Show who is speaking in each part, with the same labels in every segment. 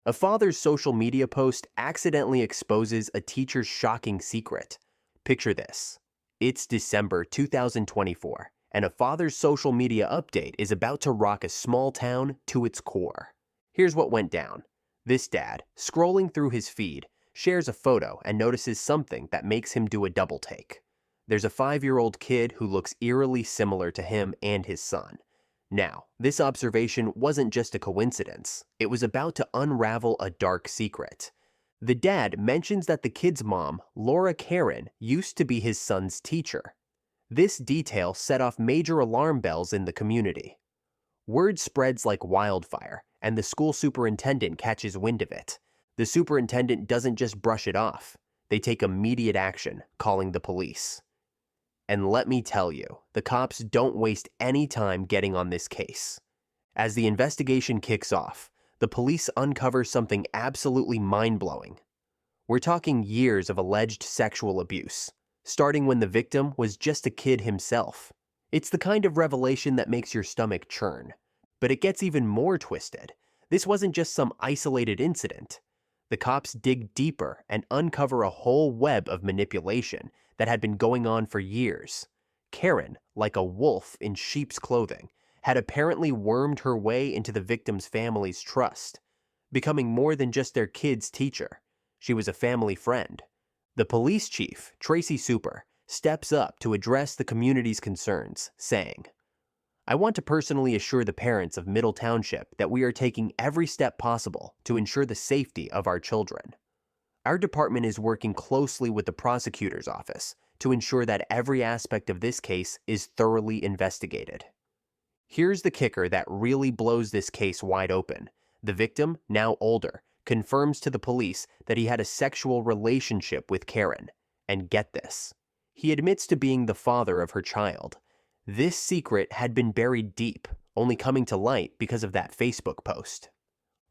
Speaker 1: A father's social media post accidentally exposes a teacher's shocking secret. Picture this. It's December 2024, and a father's social media update is about to rock a small town to its core. Here's what went down. This dad, scrolling through his feed, shares a photo and notices something that makes him do a double take. There's a 5-year-old kid who looks eerily similar to him and his son. Now, this observation wasn't just a coincidence. It was about to unravel a dark secret. The dad mentions that the kid's mom, Laura Karen, used to be his son's teacher. This detail set off major alarm bells in the community. Word spreads like wildfire, and the school superintendent catches wind of it. The superintendent doesn't just brush it off. They take immediate action, calling the police. And let me tell you, the cops don't waste any time getting on this case. As the investigation kicks off, the police uncover something absolutely mind-blowing. We're talking years of alleged sexual abuse, starting when the victim was just a kid himself. It's the kind of revelation that makes your stomach churn. But it gets even more twisted. This wasn't just some isolated incident. The cops dig deeper and uncover a whole web of manipulation that had been going on for years. Karen, like a wolf in sheep's clothing, had apparently wormed her way into the victim's family's trust, becoming more than just their kid's teacher. She was a family friend. The police chief, Tracy Super, steps up to address the community's concerns, saying, "I want to personally assure the parents of Middle Township that we are taking every step possible to ensure the safety of our children. Our department is working closely with the prosecutor's office to ensure that every aspect of this case is thoroughly investigated." Here's the kicker that really blows this case wide open. The victim, now older, confirms to the police that he had a sexual relationship with Karen. And get this, he admits to being the father of her child. This secret had been buried deep, only coming to light because of that Facebook post.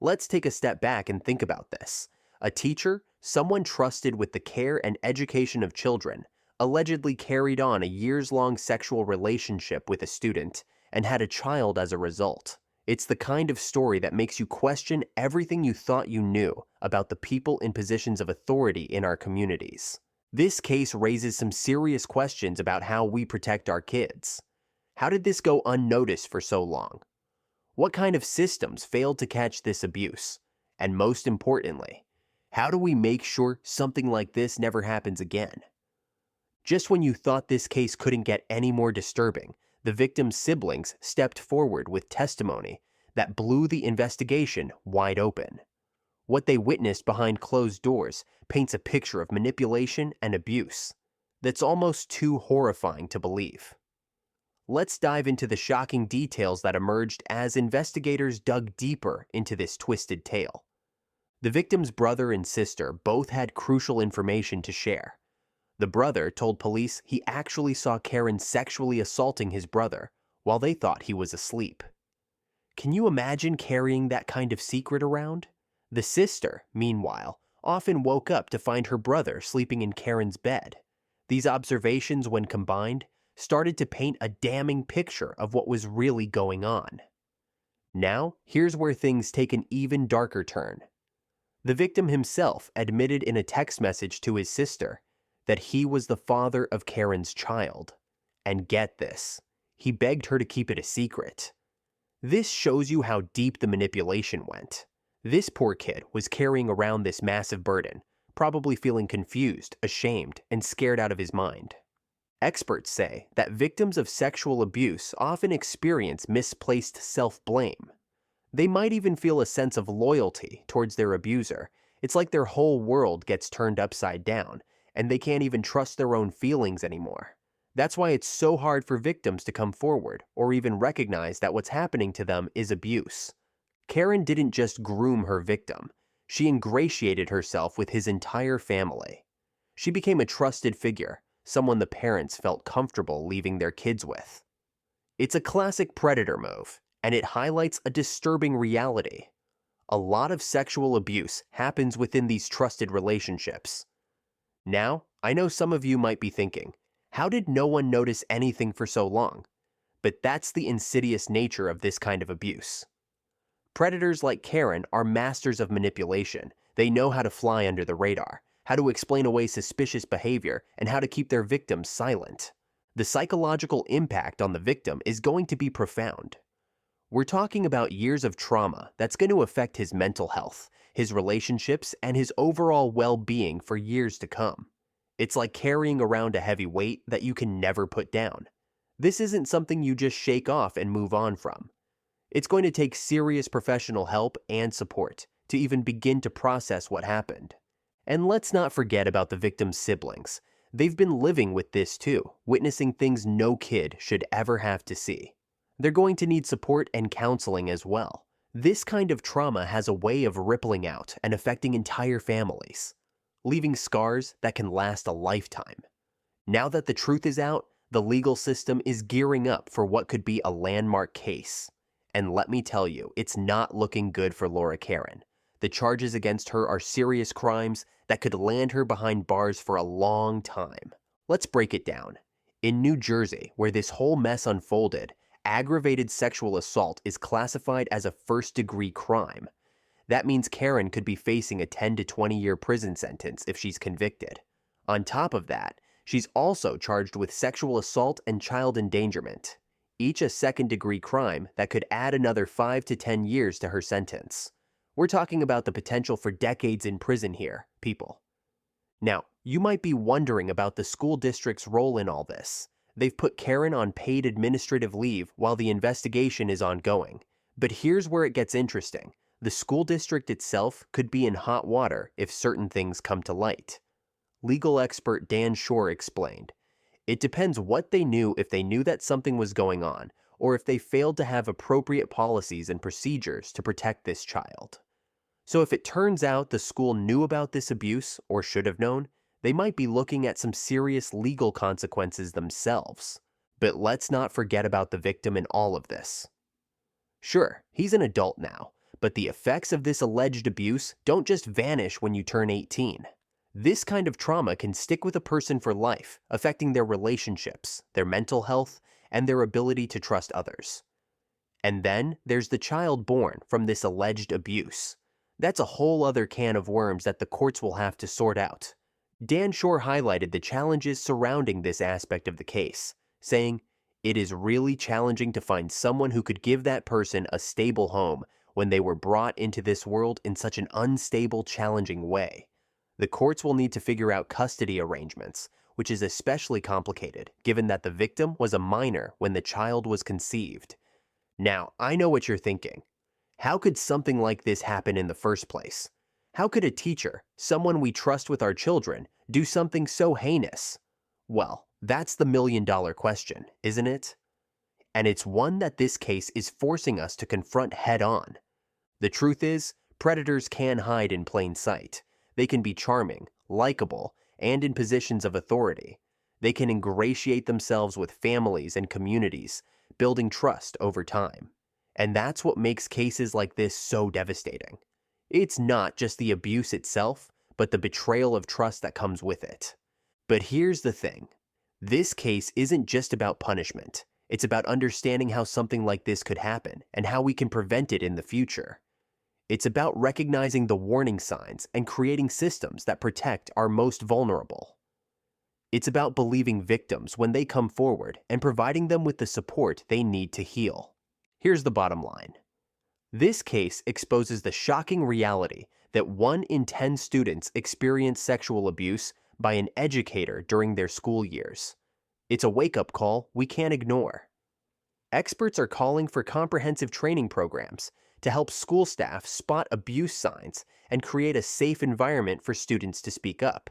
Speaker 1: Let's take a step back and think about this. A teacher, someone trusted with the care and education of children, allegedly carried on a years-long sexual relationship with a student and had a child as a result. It's the kind of story that makes you question everything you thought you knew about the people in positions of authority in our communities. This case raises some serious questions about how we protect our kids. How did this go unnoticed for so long? What kind of systems failed to catch this abuse? And most importantly, how do we make sure something like this never happens again? Just when you thought this case couldn't get any more disturbing, the victim's siblings stepped forward with testimony that blew the investigation wide open. What they witnessed behind closed doors paints a picture of manipulation and abuse that's almost too horrifying to believe. Let's dive into the shocking details that emerged as investigators dug deeper into this twisted tale. The victim's brother and sister both had crucial information to share. The brother told police he actually saw Karen sexually assaulting his brother while they thought he was asleep. Can you imagine carrying that kind of secret around? The sister, meanwhile, often woke up to find her brother sleeping in Karen's bed. These observations, when combined, started to paint a damning picture of what was really going on. Now, here's where things take an even darker turn. The victim himself admitted in a text message to his sister that he was the father of Karen's child. And get this, he begged her to keep it a secret. This shows you how deep the manipulation went. This poor kid was carrying around this massive burden, probably feeling confused, ashamed, and scared out of his mind. Experts say that victims of sexual abuse often experience misplaced self-blame. They might even feel a sense of loyalty towards their abuser. It's like their whole world gets turned upside down, and they can't even trust their own feelings anymore. That's why it's so hard for victims to come forward or even recognize that what's happening to them is abuse. Karen didn't just groom her victim. She ingratiated herself with his entire family. She became a trusted figure, someone the parents felt comfortable leaving their kids with. It's a classic predator move, and it highlights a disturbing reality. A lot of sexual abuse happens within these trusted relationships. Now, I know some of you might be thinking, how did no one notice anything for so long? But that's the insidious nature of this kind of abuse. Predators like Karen are masters of manipulation. They know how to fly under the radar, how to explain away suspicious behavior, and how to keep their victims silent. The psychological impact on the victim is going to be profound. We're talking about years of trauma that's going to affect his mental health, his relationships, and his overall well-being for years to come. It's like carrying around a heavy weight that you can never put down. This isn't something you just shake off and move on from. It's going to take serious professional help and support to even begin to process what happened. And let's not forget about the victim's siblings. They've been living with this too, witnessing things no kid should ever have to see. They're going to need support and counseling as well. This kind of trauma has a way of rippling out and affecting entire families, leaving scars that can last a lifetime. Now that the truth is out, the legal system is gearing up for what could be a landmark case. And let me tell you, it's not looking good for Laura Karen. The charges against her are serious crimes that could land her behind bars for a long time. Let's break it down. In New Jersey, where this whole mess unfolded, aggravated sexual assault is classified as a first-degree crime. That means Karen could be facing a 10 to 20-year prison sentence if she's convicted. On top of that, she's also charged with sexual assault and child endangerment, each a second-degree crime that could add another 5 to 10 years to her sentence. We're talking about the potential for decades in prison here, people. Now, you might be wondering about the school district's role in all this. They've put Karen on paid administrative leave while the investigation is ongoing. But here's where it gets interesting. The school district itself could be in hot water if certain things come to light. Legal expert Dan Shore explained, "It depends what they knew if they knew that something was going on, or if they failed to have appropriate policies and procedures to protect this child. So if it turns out the school knew about this abuse, or should have known, they might be looking at some serious legal consequences themselves. But let's not forget about the victim in all of this. Sure, he's an adult now, but the effects of this alleged abuse don't just vanish when you turn 18. This kind of trauma can stick with a person for life, affecting their relationships, their mental health, and their ability to trust others. And then there's the child born from this alleged abuse. That's a whole other can of worms that the courts will have to sort out. Dan Shore highlighted the challenges surrounding this aspect of the case, saying, "It is really challenging to find someone who could give that person a stable home when they were brought into this world in such an unstable, challenging way. The courts will need to figure out custody arrangements, which is especially complicated given that the victim was a minor when the child was conceived." Now, I know what you're thinking. How could something like this happen in the first place? How could a teacher, someone we trust with our children, do something so heinous? Well, that's the million-dollar question, isn't it? And it's one that this case is forcing us to confront head-on. The truth is, predators can hide in plain sight. They can be charming, likable, and in positions of authority. They can ingratiate themselves with families and communities, building trust over time. And that's what makes cases like this so devastating. It's not just the abuse itself, but the betrayal of trust that comes with it. But here's the thing. This case isn't just about punishment. It's about understanding how something like this could happen and how we can prevent it in the future. It's about recognizing the warning signs and creating systems that protect our most vulnerable. It's about believing victims when they come forward and providing them with the support they need to heal. Here's the bottom line. This case exposes the shocking reality that 1 in 10 students experience sexual abuse by an educator during their school years. It's a wake-up call we can't ignore. Experts are calling for comprehensive training programs to help school staff spot abuse signs and create a safe environment for students to speak up.